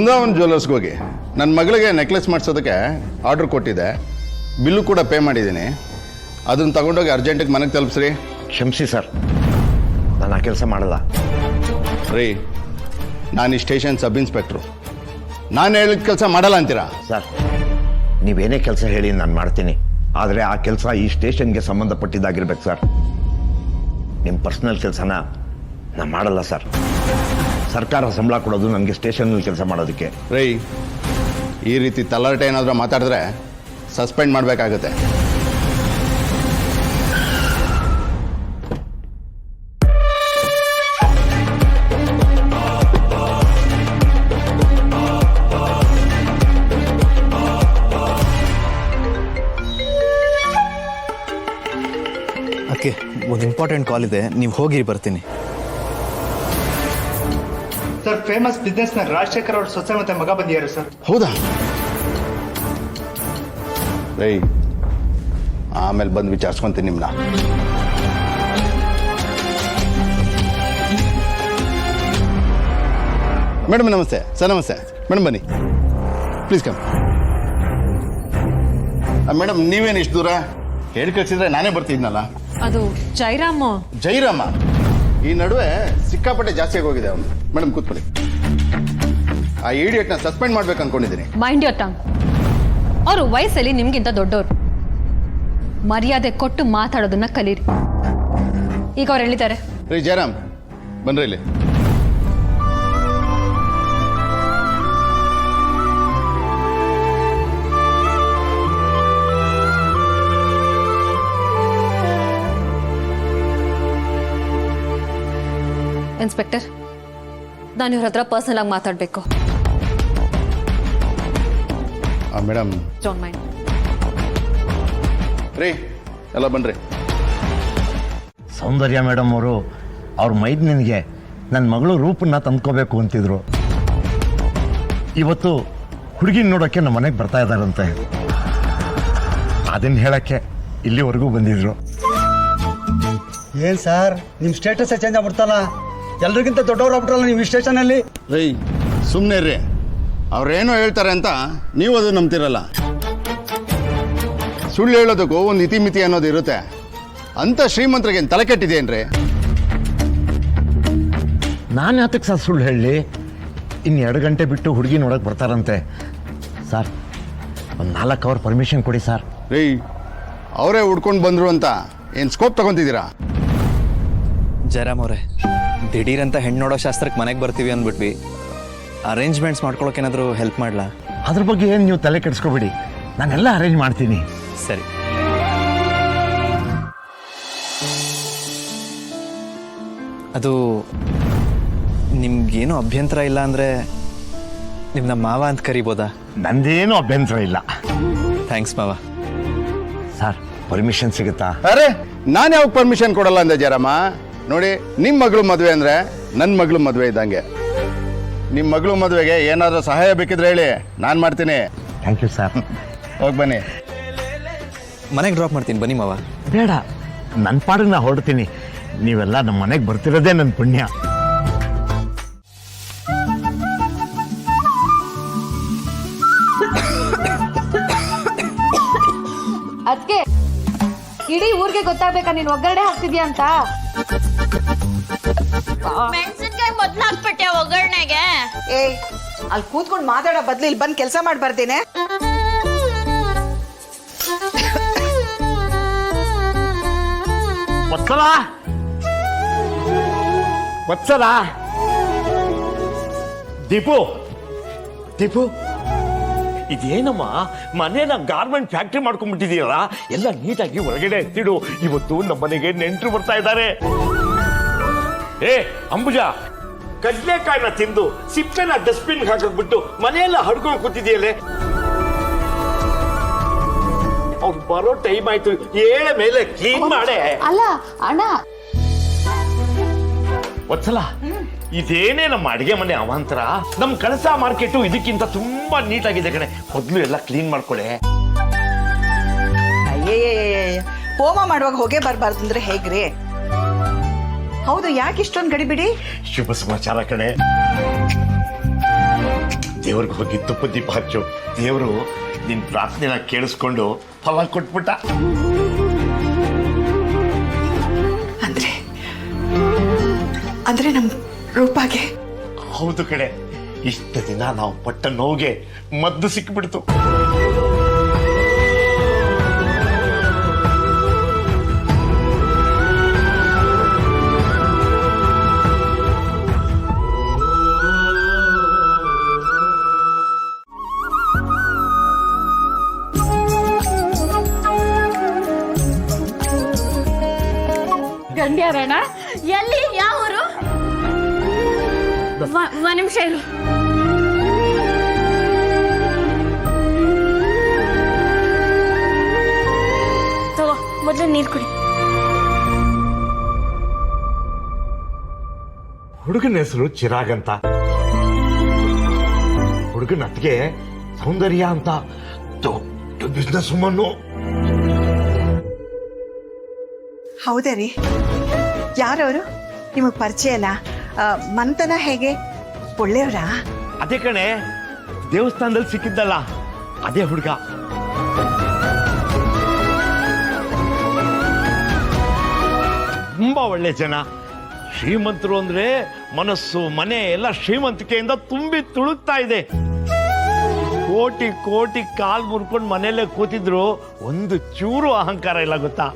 ಬೃಂದಾವನ್ ಜ್ಯುವೆಲ್ಲರ್ಸ್ಗೆ ಹೋಗಿ ನನ್ನ ಮಗಳಿಗೆ ನೆಕ್ಲೆಸ್ ಮಾಡಿಸೋದಕ್ಕೆ ಆರ್ಡ್ರ್ ಕೊಟ್ಟಿದ್ದೆ, ಬಿಲ್ಲು ಕೂಡ ಪೇ ಮಾಡಿದ್ದೀನಿ. ಅದನ್ನು ತಗೊಂಡೋಗಿ ಅರ್ಜೆಂಟಿಗೆ ಮನೆಗೆ ತಲುಪಿಸ್ರಿ. ಕ್ಷಮಿಸಿ ಸರ್, ನಾನು ಆ ಕೆಲಸ ಮಾಡಲ್ಲ. ರೀ, ನಾನು ಈ ಸ್ಟೇಷನ್ ಸಬ್ ಇನ್ಸ್ಪೆಕ್ಟ್ರು, ನಾನು ಹೇಳಿದ ಕೆಲಸ ಮಾಡಲ್ಲ ಅಂತೀರಾ? ಸರ್, ನೀವೇನೇ ಕೆಲಸ ಹೇಳಿ ನಾನು ಮಾಡ್ತೀನಿ, ಆದರೆ ಆ ಕೆಲಸ ಈ ಸ್ಟೇಷನ್ಗೆ ಸಂಬಂಧಪಟ್ಟಿದ್ದಾಗಿರ್ಬೇಕು ಸರ್. ನಿಮ್ಮ ಪರ್ಸನಲ್ ಕೆಲಸನ ನಾನು ಮಾಡಲ್ಲ ಸರ್. ಸರ್ಕಾರ ಸಂಬಳ ಕೊಡೋದು ನನಗೆ ಸ್ಟೇಷನಲ್ಲಿ ಕೆಲಸ ಮಾಡೋದಕ್ಕೆ. ರೀ, ಈ ರೀತಿ ತಲಾಟೆ ಏನಾದರೂ ಮಾತಾಡಿದ್ರೆ ಸಸ್ಪೆಂಡ್ ಮಾಡಬೇಕಾಗುತ್ತೆ. ಓಕೆ, ಒಂದು ಇಂಪಾರ್ಟೆಂಟ್ ಕಾಲ್ ಇದೆ, ನೀವು ಹೋಗಿ ಬರ್ತೀನಿ. Sir, famous businessman Rajashekar ಅವ್ರ ಸೊಸೆ ಮತ್ತೆ ಮಗ ಬಂದಿದ್ದಾರೆ ಸರ್. ಹೌದಾ? ರೈ, ಆಮೇಲೆ ಬಂದು ವಿಚಾರಿಸ್ಕೊಂತೀನಿ ನಿಮ್ಮನ್ನ. ಮೇಡಮ್ ನಮಸ್ತೆ. ಸರ್ ನಮಸ್ತೆ. ಮೇಡಮ್ ಬನ್ನಿ, ಪ್ಲೀಸ್ ಕಮ್. ಮೇಡಮ್, ನೀವೇನು ಇಷ್ಟು ದೂರ ಹೇಳಿ ಕಳಿಸಿದ್ರೆ ನಾನೇ ಬರ್ತಿದ್ನಲ್ಲ. ಅದು ಜೈರಾಮ ಈ ನಡುವೆ ಸಿಕ್ಕಾಪಟ್ಟೆ ಜಾಸ್ತಿ ಆಗೋಗಿದೆ ಅವನು. ಮೇಡಮ್ ಕೂತ್ಕೊಳ್ಳಿ. ಆ ಇಡಿಯಟ್ನ ಸಸ್ಪೆಂಡ್ ಮಾಡ್ಬೇಕು ಅನ್ಕೊಂಡಿದ್ದೀನಿ. Mind your tongue. ಅವರು ವಯಸ್ಸಲ್ಲಿ ನಿಮ್ಗಿಂತ ದೊಡ್ಡವರು. ಮರ್ಯಾದೆ ಕೊಟ್ಟು ಮಾತಾಡೋದನ್ನ ಕಲೀರಿ. ಈಗ ಅವ್ರು ಹೇಳಿದ್ದಾರೆ. ರೀ ಜಯರಾಮ್, ಬನ್ರಿ ಇಲ್ಲಿ. ಇನ್ಸ್ಪೆಕ್ಟರ್, ನಾನು ಇವ್ರ ಹತ್ರ ಪರ್ಸನಲ್ ಆಗಿ ಮಾತಾಡಬೇಕು. Madam, don't mind. ರೀ ಎಲ್ಲ ಬನ್ರಿ. ಸೌಂದರ್ಯ ಮೇಡಮ್ ಅವರು ಅವ್ರ ಮೈದ್ನಿಗೆ ನನ್ನ ಮಗಳು ರೂಪನ್ನ ತಂದ್ಕೋಬೇಕು ಅಂತಿದ್ರು. ಇವತ್ತು ಹುಡುಗಿನ ನೋಡೋಕ್ಕೆ ನಮ್ಮ ಮನೆಗೆ ಬರ್ತಾ ಇದ್ದಾರಂತೆ. ಅದನ್ನ ಹೇಳಕ್ಕೆ ಇಲ್ಲಿವರೆಗೂ ಬಂದಿದ್ರು. ಏನು ಸರ್, ನಿಮ್ಮ ಸ್ಟೇಟಸ್ ಚೇಂಜ್ ಆಗ್ಬಿಡ್ತಲ್ಲ, ಎಲ್ರಿಗಿಂತ ದೊಡ್ಡವ್ರು ಆಗ್ಬಿಟ್ರಲ್ಲ ನೀವು ಈ ಸ್ಟೇಷನಲ್ಲಿ. ರೀ ಸುಮ್ಮನೆ ರೀ, ಅವ್ರೇನೋ ಹೇಳ್ತಾರೆ ಅಂತ ನೀವು ಅದು ನಂಬ್ತಿರಲ್ಲ. ಸುಳ್ಳು ಹೇಳೋದಕ್ಕೂ ಒಂದು ಇತಿಮಿತಿ ಅನ್ನೋದು ಇರುತ್ತೆ. ಅಂತ ಶ್ರೀಮಂತರಿಗೆ ತಲೆ ಕೆಟ್ಟಿದೇನ್ರಿ? ನಾನು ಯಾತಕ್ಕೆ ಸರ್ ಸುಳ್ಳು ಹೇಳಿ? ಇನ್ನು 2 ಗಂಟೆ ಬಿಟ್ಟು ಹುಡುಗಿ ನೋಡೋಕೆ ಬರ್ತಾರಂತೆ ಸರ್. ಒಂದು 4 ಅವರ್ ಪರ್ಮಿಷನ್ ಕೊಡಿ ಸರ್. ರೀ, ಅವರೇ ಹುಡ್ಕೊಂಡು ಬಂದರು ಅಂತ ಏನು ಸ್ಕೋಪ್ ತಗೊಂತಿದ್ದೀರಾ? ಜಯರಾಮ್ ಅವರೇ, ದಿಢೀರಂತ ಹೆಣ್ಣು ನೋಡೋ ಶಾಸ್ತ್ರಕ್ಕೆ ಮನೆಗೆ ಬರ್ತೀವಿ ಅಂದ್ಬಿಟ್ವಿ. ಅರೇಂಜ್ಮೆಂಟ್ಸ್ ಮಾಡ್ಕೊಳಕ್ಕೆ ಏನಾದರೂ ಹೆಲ್ಪ್ ಮಾಡಲಾ? ಅದ್ರ ಬಗ್ಗೆ ಏನು ನೀವು ತಲೆ ಕೆಡಿಸ್ಕೊಬೇಡಿ, ನಾನೆಲ್ಲ ಅರೇಂಜ್ ಮಾಡ್ತೀನಿ. ಸರಿ. ಅದು ನಿಮ್ಗೇನು ಅಭ್ಯಂತರ ಇಲ್ಲ ಅಂದರೆ ನಿಮ್ಮನ್ನ ಮಾವ ಅಂತ ಕರಿಬೋದಾ? ನಂದೇನು ಅಭ್ಯಂತರ ಇಲ್ಲ. ಥ್ಯಾಂಕ್ಸ್ ಮಾವ. ಸರ್, ಪರ್ಮಿಷನ್ ಸಿಗುತ್ತಾ? ಅರೆ, ನಾನು ಯಾವಾಗ ಪರ್ಮಿಷನ್ ಕೊಡಲ್ಲ ಅಂದೆ ಜಯರಾಮ? ನೋಡಿ, ನಿಮ್ಮ ಮಗಳು ಮದುವೆ ಅಂದರೆ ನನ್ನ ಮಗಳು ಮದುವೆ ಇದ್ದಂಗೆ. ನಿಮ್ಮ ಮಗಳು ಮದುವೆಗೆ ಏನಾದರೂ ಸಹಾಯ ಬೇಕಿದ್ರೆ ಹೇಳಿ, ನಾನು ಮಾಡ್ತೀನಿ. Thank you sir. ಹೋಗಿ ಬನ್ನಿ. ಮನೆಗೆ ಡ್ರಾಪ್ ಮಾಡ್ತೀನಿ, ಬನ್ನಿ ಮಾವ. ಬೇಡ, ನನ್ನ ಪಾಡಿಗೆ ನಾ ಹೊರಡ್ತೀನಿ. ನೀವೆಲ್ಲ ನಮ್ಮ ಮನೆಗೆ ಬರ್ತಿರೋದೇ ನನ್ನ ಪುಣ್ಯ. ಅದಕ್ಕೆ ಇಡೀ ಊರಿಗೆ ಗೊತ್ತಾಗ್ಬೇಕಾ ನೀನ್ ಒಗ್ಗರಣೆ ಹಾಕ್ತಿದ್ಯಾ ಅಂತ? ಮೆಣಸಿನ್ಕಾಯಿ ಮೊದ್ಲು ಹಾಕ್ಬಿಟ್ಟೆ ಒಗ್ಗರಣೆಗೆ. ಅಲ್ಲಿ ಕೂತ್ಕೊಂಡು ಮಾತಾಡೋ ಬದ್ಲು ಇಲ್ಲಿ ಬಂದು ಕೆಲಸ ಮಾಡಿ ಬರ್ತೀನಿ. ವತ್ಸಲ, ದೀಪು ದೀಪು, ಇದೇನಮ್ಮ ಮನೇನ ಗಾರ್ಮೆಂಟ್ ಫ್ಯಾಕ್ಟ್ರಿ ಮಾಡ್ಕೊಂಡ್ಬಿಟ್ಟಿದೀಯಲ್ಲ? ಎಲ್ಲ ನೀಟಾಗಿ ಹೊರಗಡೆ ಎತ್ತಿಡು. ಇವತ್ತು ನಮ್ಮ ಮನೆಗೆ ನೆಂಟರು ಬರ್ತಾ ಇದ್ದಾರೆ. ಅಂಬುಜ, ಕಡ್ಲೆಕಾಯಿನ ತಿಂದು ಸಿಪ್ಪೆನ ಡಸ್ಟ್ಬಿನ್ ಹಾಕಕ್ಬಿಟ್ಟು ಮನೆಯೆಲ್ಲ ಹಡ್ಕೊಂಡು ಕೂತಿದೆಯಲ್ಲೇ? ಅವ್ರು ಬರೋ ಟೈಮ್ ಆಯ್ತು, ಏಳ ಮೇಲೆ ಕ್ಲೀನ್ ಮಾಡೆ. ಅಲ್ಲ ಅಣ್ಣ, ವತ್ಸಲ, ಇದೇನೇ ನಮ್ಮ ಅಡಿಗೆ ಮನೆ ಅವಾಂತರ. ನಮ್ ಕಳಸ ಮಾರ್ಕೆಟು ಇದಕ್ಕಿಂತ ತುಂಬಾ ನೀಟಾಗಿದೆ ಕಣೆ. ಮೊದ್ಲು ಎಲ್ಲ ಕ್ಲೀನ್ ಮಾಡ್ಕೊಳ್ಳೆ. ಅಯ್ಯಯ್ಯ, ಹೋಮ ಮಾಡುವಾಗ ಹೊಗೆ ಬರಬಾರ್ದು ಅಂದ್ರೆ ಹೇಗ್ರಿ? ಹೌದು, ಯಾಕೆ ಇಷ್ಟೊಂದು ಗಡಿಬಿಡಿ? ಶುಭ ಸಮಾಚಾರ ಕಣೆ. ದೇವ್ರಿಗೆ ಹೋಗಿ ತುಪ್ಪ ದೀಪ ಹಚ್ಚು. ದೇವರು ನಿನ್ ಪ್ರಾರ್ಥನೆನ ಕೇಳಿಸ್ಕೊಂಡು ಫಲ ಕೊಟ್ಬಿಟ್ಟ. ಅಂದ್ರೆ ನಮ್ ರೂಪಾಗೆ ಹೌದು ಕಡೆ, ಇಷ್ಟು ದಿನ ನಾವು ಪಟ್ಟ ನೋವಿಗೆ ಮದ್ದು ಸಿಕ್ಬಿಡ್ತು. ಗಂಡ್ಯಾರಣ ಎಲ್ಲಿ ಯಾವ ಊರು? ಒಂದ್ ನಿಮಿಷ ಇರು. ತಗೋ ಮೊದ್ಲು ನೀರ್ ಕುಡಿ. ಹುಡುಗನ ಹೆಸರು ಚಿರಾಗ್ ಅಂತ. ಹುಡುಗನ ಅತ್ತಿಗೆ ಸೌಂದರ್ಯ ಅಂತ. ದೊಡ್ಡ ಬಿಸ್ನೆಸ್ ವುಮನ್ನು. ಹೌದಾ ರೀ? ಯಾರವರು? ನಿಮಗ್ ಪರಿಚಯ ಅಲ್ಲ? ಮಂತನ ಹೇಗೆ? ಒಳ್ಳೆಯವರಾ? ಅದೇ ಕಣೆ, ದೇವಸ್ಥಾನದಲ್ಲಿ ಸಿಕ್ಕಿದ್ದಲ್ಲ ಅದೇ ಹುಡುಗ. ತುಂಬಾ ಒಳ್ಳೆ ಜನ. ಶ್ರೀಮಂತರು ಅಂದ್ರೆ ಮನಸ್ಸು ಮನೆ ಎಲ್ಲ ಶ್ರೀಮಂತಿಕೆಯಿಂದ ತುಂಬಿ ತುಳುಕ್ತಾ ಇದೆ. ಕೋಟಿ ಕೋಟಿ ಕಾಲ್ ಮುರ್ಕೊಂಡು ಮನೆಯಲ್ಲೇ ಕೂತಿದ್ರು ಒಂದು ಚೂರು ಅಹಂಕಾರ ಇಲ್ಲ ಗೊತ್ತಾ?